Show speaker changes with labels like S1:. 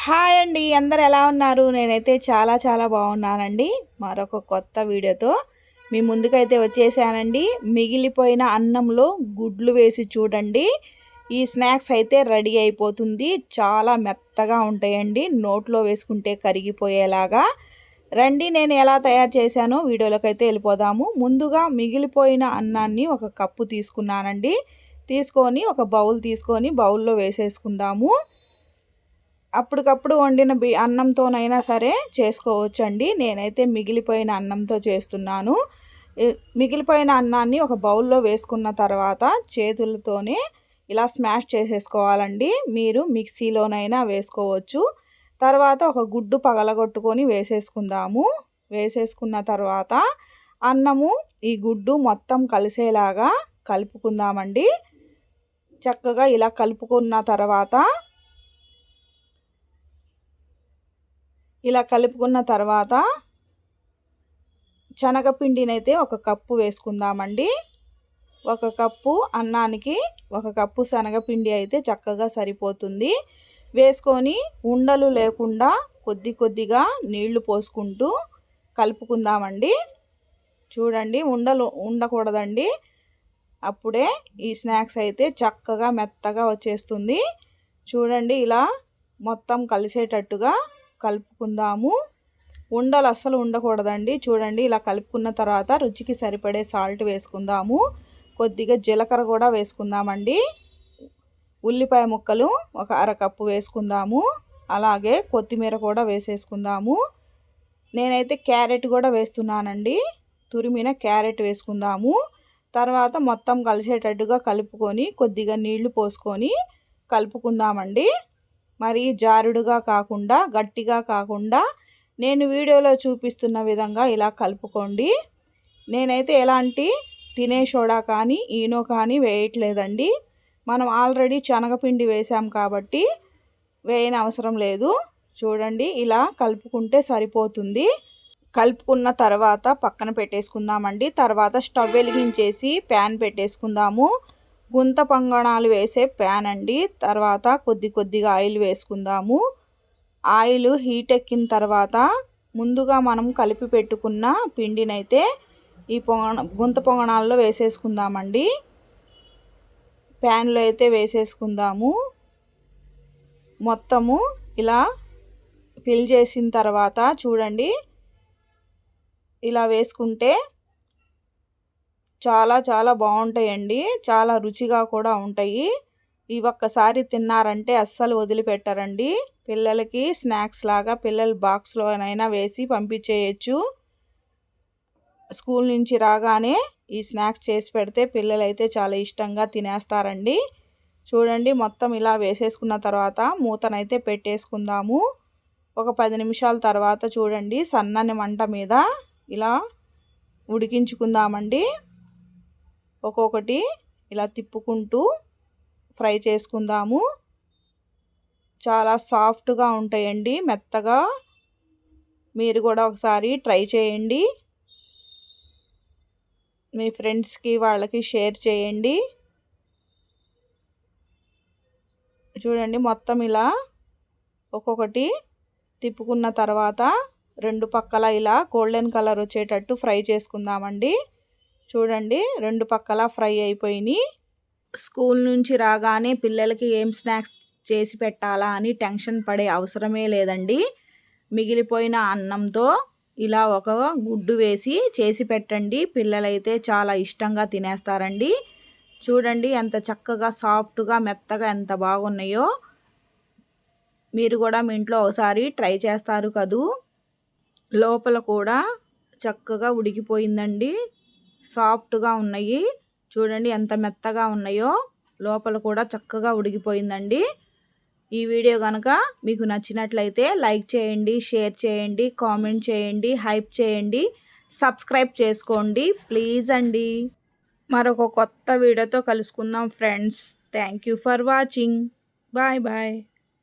S1: Hi అండి, అందరు ఎలా ఉన్నారు? నేనైతే చాలా బాగున్నానండి. మరొక కొత్త వీడియోతో మీ ముందుకైతే వచ్చేసానండి. మిగిలిపోయిన అన్నంలో గుడ్లు వేసి చూడండి. ఈ స్నాక్స్ అయితే రెడీ అయిపోతుంది. చాలా మెత్తగా ఉంటాయండి, నోట్లో వేసుకుంటే కరిగిపోయేలాగా. రండి, నేను ఎలా తయారు చేశానో వీడియోలోకి అయితే వెళ్ళిపోదాము. ముందుగా మిగిలిపోయిన అన్నాన్ని ఒక కప్పు తీసుకున్నానండి. తీసుకొని ఒక బౌల్ తీసుకొని బౌల్లో వేసేసుకుందాము. అప్పటికప్పుడు వండిన అన్నంతోనైనా సరే చేసుకోవచ్చండి. నేనైతే మిగిలిపోయిన అన్నంతో చేస్తున్నాను. మిగిలిపోయిన అన్నాన్ని ఒక బౌల్లో వేసుకున్న తర్వాత చేతులతోనే ఇలా స్మాష్ చేసేసుకోవాలండి. మీరు మిక్సీలోనైనా వేసుకోవచ్చు. తర్వాత ఒక గుడ్డు పగలగొట్టుకొని వేసేసుకుందాము. వేసేసుకున్న తర్వాత అన్నము ఈ గుడ్డు మొత్తం కలిసేలాగా కలుపుకుందామండి. చక్కగా ఇలా కలుపుకున్న తర్వాత శనగపిండినైతే ఒక కప్పు వేసుకుందామండి. ఒక కప్పు అన్నానికి ఒక కప్పు శనగపిండి అయితే చక్కగా సరిపోతుంది. వేసుకొని ఉండలు లేకుండా కొద్దిగా నీళ్లు పోసుకుంటూ కలుపుకుందామండి. చూడండి, ఉండలు ఉండకూడదండి. అప్పుడే ఈ స్నాక్స్ అయితే చక్కగా మెత్తగా వచ్చేస్తుంది. చూడండి, ఇలా మొత్తం కలిసేటట్టుగా కలుపుకుందాము. ఉండలు అస్సలు ఉండకూడదండి. చూడండి, ఇలా కలుపుకున్న తర్వాత రుచికి సరిపడే సాల్ట్ వేసుకుందాము. కొద్దిగా జీలకర్ర కూడా వేసుకుందామండి. ఉల్లిపాయ ముక్కలు ఒక అరకప్పు వేసుకుందాము. అలాగే కొత్తిమీర కూడా వేసేసుకుందాము. నేనైతే క్యారెట్ కూడా వేస్తున్నానండి. తురిమిన క్యారెట్ వేసుకుందాము. తర్వాత మొత్తం కలిసేటట్టుగా కలుపుకొని కొద్దిగా నీళ్లు పోసుకొని కలుపుకుందామండి. మరి జారుడుగా కాకుండా గట్టిగా కాకుండా నేను వీడియోలో చూపిస్తున్న విధంగా ఇలా కలుపుకోండి. నేనైతే ఎలాంటి తినే సోడా కానీ ఈనో కానీ వేయట్లేదండి. మనం ఆల్రెడీ శనగపిండి వేసాం కాబట్టి వేయని అవసరం లేదు. చూడండి, ఇలా కలుపుకుంటే సరిపోతుంది. కలుపుకున్న తర్వాత పక్కన పెట్టేసుకుందామండి. తర్వాత స్టవ్ వెలిగించేసి ప్యాన్ పెట్టేసుకుందాము. గుంత పొంగణాలు వేసే ప్యాన్ అండి. తర్వాత కొద్దిగా ఆయిల్ వేసుకుందాము. ఆయిల్ హీట్ ఎక్కిన తర్వాత ముందుగా మనం కలిపి పెట్టుకున్న పిండినైతే ఈ గుంత పొంగణాల్లో వేసేసుకుందామండి. ప్యాన్లో అయితే వేసేసుకుందాము. మొత్తము ఇలా ఫిల్ చేసిన తర్వాత చూడండి, ఇలా వేసుకుంటే చాలా బాగుంటాయండి. చాలా రుచిగా కూడా ఉంటాయి. ఇవి ఒక్కసారి తిన్నారంటే అస్సలు వదిలిపెట్టరండి. పిల్లలకి స్నాక్స్ లాగా పిల్లల బాక్స్లోనైనా వేసి పంపించేయచ్చు. స్కూల్ నుంచి రాగానే ఈ స్నాక్స్ చేసి పెడితే పిల్లలైతే చాలా ఇష్టంగా తినేస్తారండి. చూడండి, మొత్తం ఇలా వేసేసుకున్న తర్వాత మూతనైతే పెట్టేసుకుందాము. ఒక 10 నిమిషాల తర్వాత చూడండి, సన్నని మంట మీద ఇలా ఉడికించుకుందామండి. ఒక్కొక్కటి ఇలా తిప్పుకుంటూ ఫ్రై చేసుకుందాము. చాలా సాఫ్ట్గా ఉంటాయండి, మెత్తగా. మీరు కూడా ఒకసారి ట్రై చేయండి. మీ ఫ్రెండ్స్కి వాళ్ళకి షేర్ చేయండి. చూడండి, మొత్తం ఇలా ఒక్కొక్కటి తిప్పుకున్న తర్వాత రెండు పక్కల ఇలా గోల్డెన్ కలర్ వచ్చేటట్టు ఫ్రై చేసుకుందామండి. చూడండి, రెండు పక్కల ఫ్రై అయిపోయినాయి. స్కూల్ నుంచి రాగానే పిల్లలకి ఏం స్నాక్స్ చేసి పెట్టాలా అని టెన్షన్ పడే అవసరమే లేదండి. మిగిలిపోయిన అన్నంతో ఇలా ఒక గుడ్డు వేసి చేసి పెట్టండి. పిల్లలైతే చాలా ఇష్టంగా తినేస్తారండి. చూడండి, ఎంత చక్కగా సాఫ్ట్గా మెత్తగా ఎంత బాగున్నాయో. మీరు కూడా మీ ఇంట్లో ఒకసారి ట్రై చేస్తారు కదూ. లోపల కూడా చక్కగా ఉడికిపోయిందండి. సాఫ్ట్గా ఉన్నాయి. చూడండి ఎంత మెత్తగా ఉన్నాయో. లోపల కూడా చక్కగా ఉడికిపోయిందండి. ఈ వీడియో కనుక మీకు నచ్చినట్లయితే లైక్ చేయండి, షేర్ చేయండి, కామెంట్ చేయండి, హైప్ చేయండి, సబ్స్క్రైబ్ చేసుకోండి ప్లీజ్ అండి. మరొక కొత్త వీడియోతో కలుసుకుందాం friends. Thank you for watching. Bye bye.